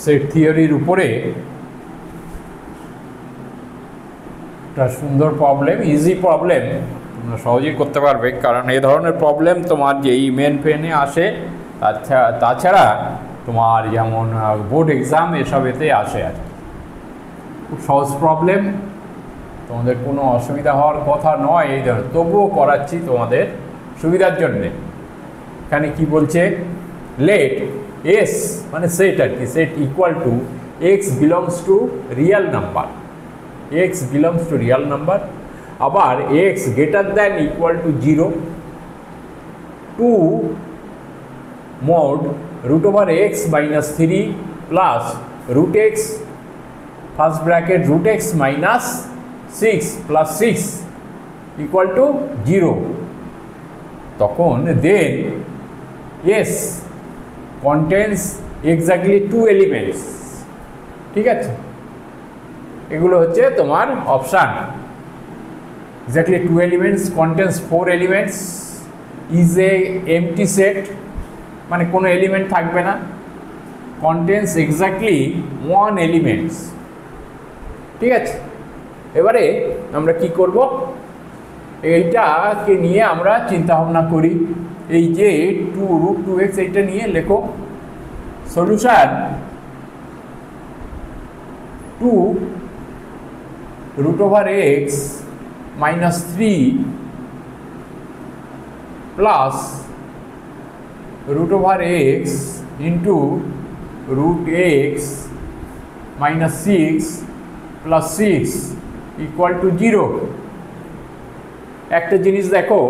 Set থিওরির উপরে একটা সুন্দর প্রবলেম, ইজি প্রবলেম, তোমরা সহজেই করতে পারবে, কারণ এই ধরনের প্রবলেম তোমার যেই মেন পেনে আসে, তাছাড়া তোমার যেমন বোর্ড এক্সাম এসব এতে আসে আর কি। খুব সহজ প্রবলেম, তোমাদের কোনো অসুবিধা হওয়ার কথা নয় এই ধরনের, তবুও করাচ্ছি তোমাদের সুবিধার জন্যে। এখানে কি বলছে, লেট এস মানে সেট আর কি, set equal to x belongs to real number, x belongs to real number, আবার x greater than equal to 0, to mod root over x minus 3 plus root x first bracket root x minus 6 plus 6 equal to 0, তখন then yes contains exactly 2 elements। ঠিক আছে, এগুলো হচ্ছে তোমার option. exactly 2 elements, contains 4 elements, is a empty set মানে কোনো element থাকবে না, contains exactly 1 elements। ঠিক আছে, এবারে আমরা কি করব, এইটাকে নিয়ে আমরা চিন্তা ভাবনা করি। এই যে 2√2x এইটা নিয়ে লেখো, solution 2√x minus 3 plus root over x into root x minus 6 plus 6 equal to 0। একটা জিনিস দেখো,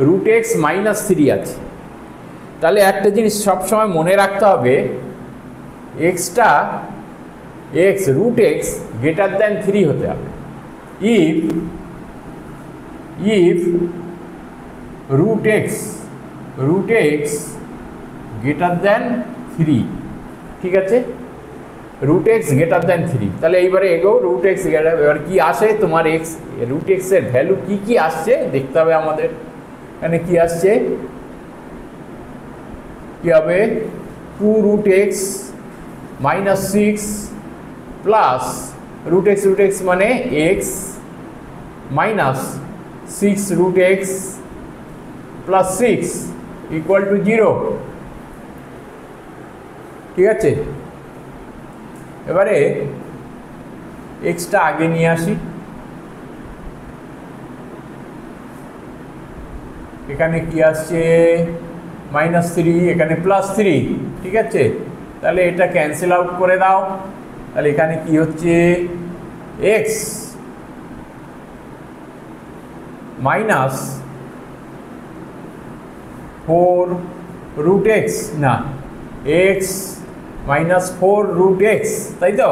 root x minus 3 আছে, তাহলে একটা জিনিস সবসময় মনে রাখতে হবে, xটা x root x greater than 3 হতে হবে। if root x greater than 3, ঠিক আছে, root x greater than 3, তাহলে এইবারে এগো root x এবার কি আসে তোমার, x root x এর ভ্যালু কি আসছে দেখতে হবে আমাদের। এখানে কি আসছে, কি হবে, 2√x minus 6 plus root x মানে x minus 6√x plus 6 equal to 0। ঠিক আছে, এবারে এক্সটা আগে নিয়ে আসি, এখানে কি আসছে -3, এখানে +3, ঠিক আছে, তাহলে এটা ক্যান্সেল আউট করে দাও, তাহলে এখানে কি হচ্ছে, x minus 4√x না x minus 4√x, তাই তো,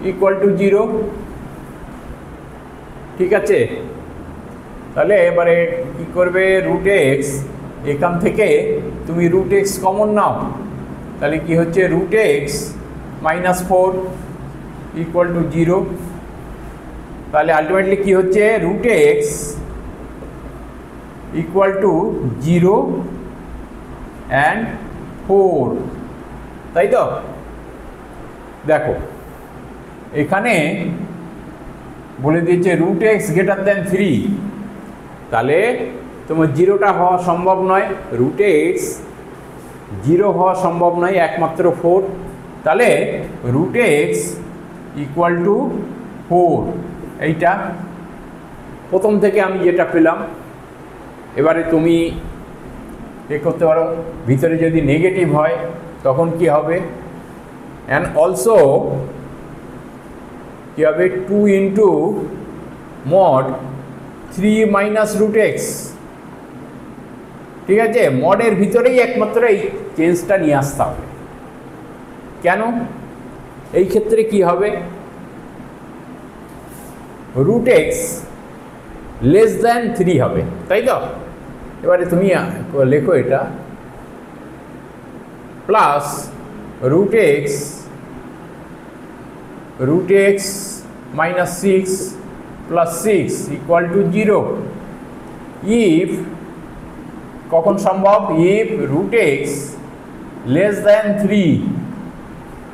ইকুয়াল টু 0। ঠিক আছে, তাহলে এবারে কি করবে, √x এখান থেকে তুমি √x কমন নাও, তাহলে কি হচ্ছে, √x minus 4 ইকুয়াল টু 0। তাহলে আলটিমেটলি কি হচ্ছে, √x ইকুয়াল টু 0 অ্যান্ড 4, তাই তো। দেখো এখানে বলে দিয়েছে √x গ্রেটার দ্যান 3, তাহলে তোমার 0টা হওয়া সম্ভব নয়, √x 0 হওয়া সম্ভব নয়, একমাত্র 4, তাহলে √x ইকুয়াল টু 4, এইটা প্রথম থেকে আমি যেটা পেলাম। এবারে তুমি এ করতে পারো, ভিতরে যদি নেগেটিভ হয় তখন কি হবে, অ্যান্ড অলসো কি হবে, 2 ইন্টু mod 3 মাইনাস √x, ঠিক আছে, মডের ভিতরেই একমাত্র এই চেঞ্জটা নিয়ে আসতে হবে। কেন, এই ক্ষেত্রে কি হবে, √x লেস দ্যান 3 হবে, তাই তো। এবারে তুমি লেখো এটা plus √x minus 6 plus 6 equal to 0 if কখন সম্ভব, if √x লেস দ্যান 3,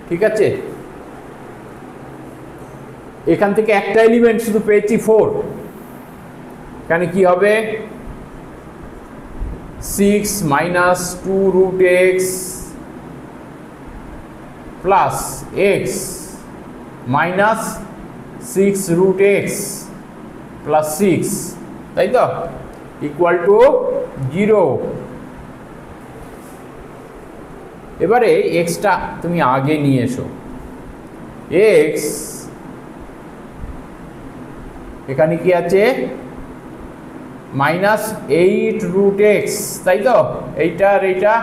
ঠিক আছে। এখান থেকে একটা এলিমেন্ট শুধু পেয়েছি 4, এখানে কি হবে 6 minus 2 root x plus x minus 6 root x plus 6, তাই তো, ইকুয়াল টু 0। এবারে এক্সটা তুমি আগে নিয়ে এসো। এক্স এখানে কি আছে মাইনাস 8 রুট এক্স, তাই তো, এইটা আর এইটা,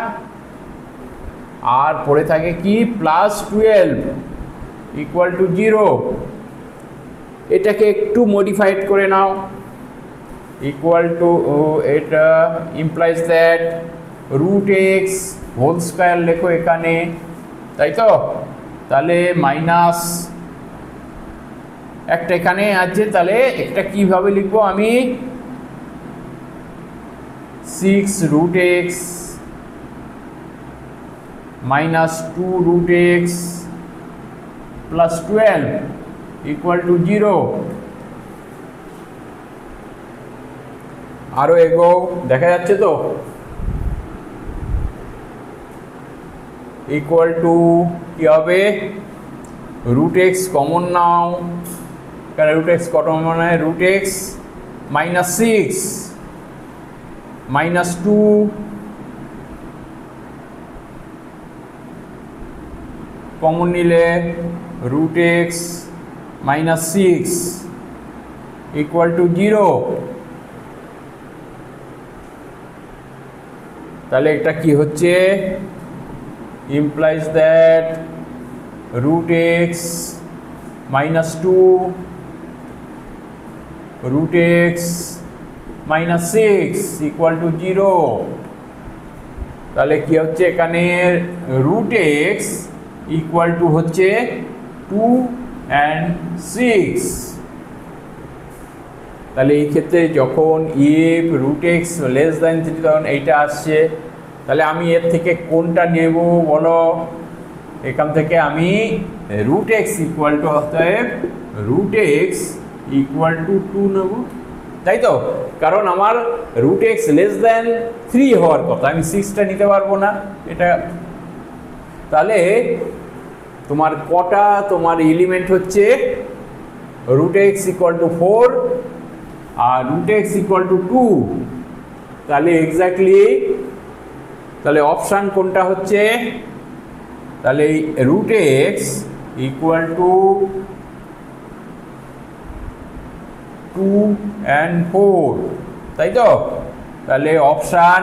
আর পড়ে থাকে কি প্লাস 12 ইকুয়াল টু 0। এটাকে একটু মডিফাইড করে নাও, ইকুয়াল টু, এটা implies that root x whole square লেখো এখানে, তাই তো, তাহলে মাইনাস একটা এখানে আছে, তাহলে একটা কিভাবে লিখবো আমি 6 root x minus 2 root x plus 12 equal to 0। আরো এগো, দেখা যাচ্ছে তো, ইকুয়াল টু কি হবে রুট এক্স কমন নাও, কারণ রুট এক্স কমন মানে root x minus 6 minus 2 common নিলে root x minus 6 equal to 0। তাহলে এটা কি হচ্ছে implies that root x minus 2 root x minus 6 equal to 0। তাহলে কি হচ্ছে এখানে root x equal to হচ্ছে 2 and 6। তাহলে এই ক্ষেত্রে যখন if root x less than 3 তখন এইটা আসছে, তাহলে আমি এর থেকে কোনটা নেব বলো, এখান থেকে আমি রুট এক্স ইকুয়াল টু অতএব রুট এক্স ইকুয়াল টু 2 নেব, তাই তো, কারণ আমার রুট এক্স লেস দ্যান 3 হওয়ার কথা, আমি 6টা নিতে পারবো না এটা। তাহলে তোমার কটা তোমার এলিমেন্ট হচ্ছে রুট এক্স ইকুয়াল টু 4 আর রুট এক্স ইকুয়াল টু 2, তাহলে এক্স্যাক্টলি তাহলে অপশান কোনটা হচ্ছে, তাহলে root x equal to 2 and 4, তাই তো, তাহলে অপশান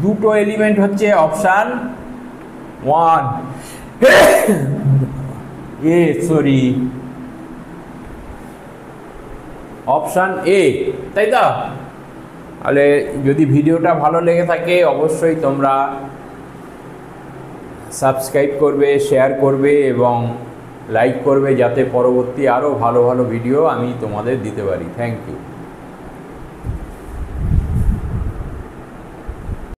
দুটো এলিমেন্ট হচ্ছে option 1 A, sorry option A, তাই তো। তাহলে যদি ভিডিওটা ভালো লেগে থাকে অবশ্যই তোমরা সাবস্ক্রাইব করবে, শেয়ার করবে এবং লাইক করবে, যাতে পরবর্তী আরও ভালো ভালো ভিডিও আমি তোমাদের দিতে পারি। Thank you.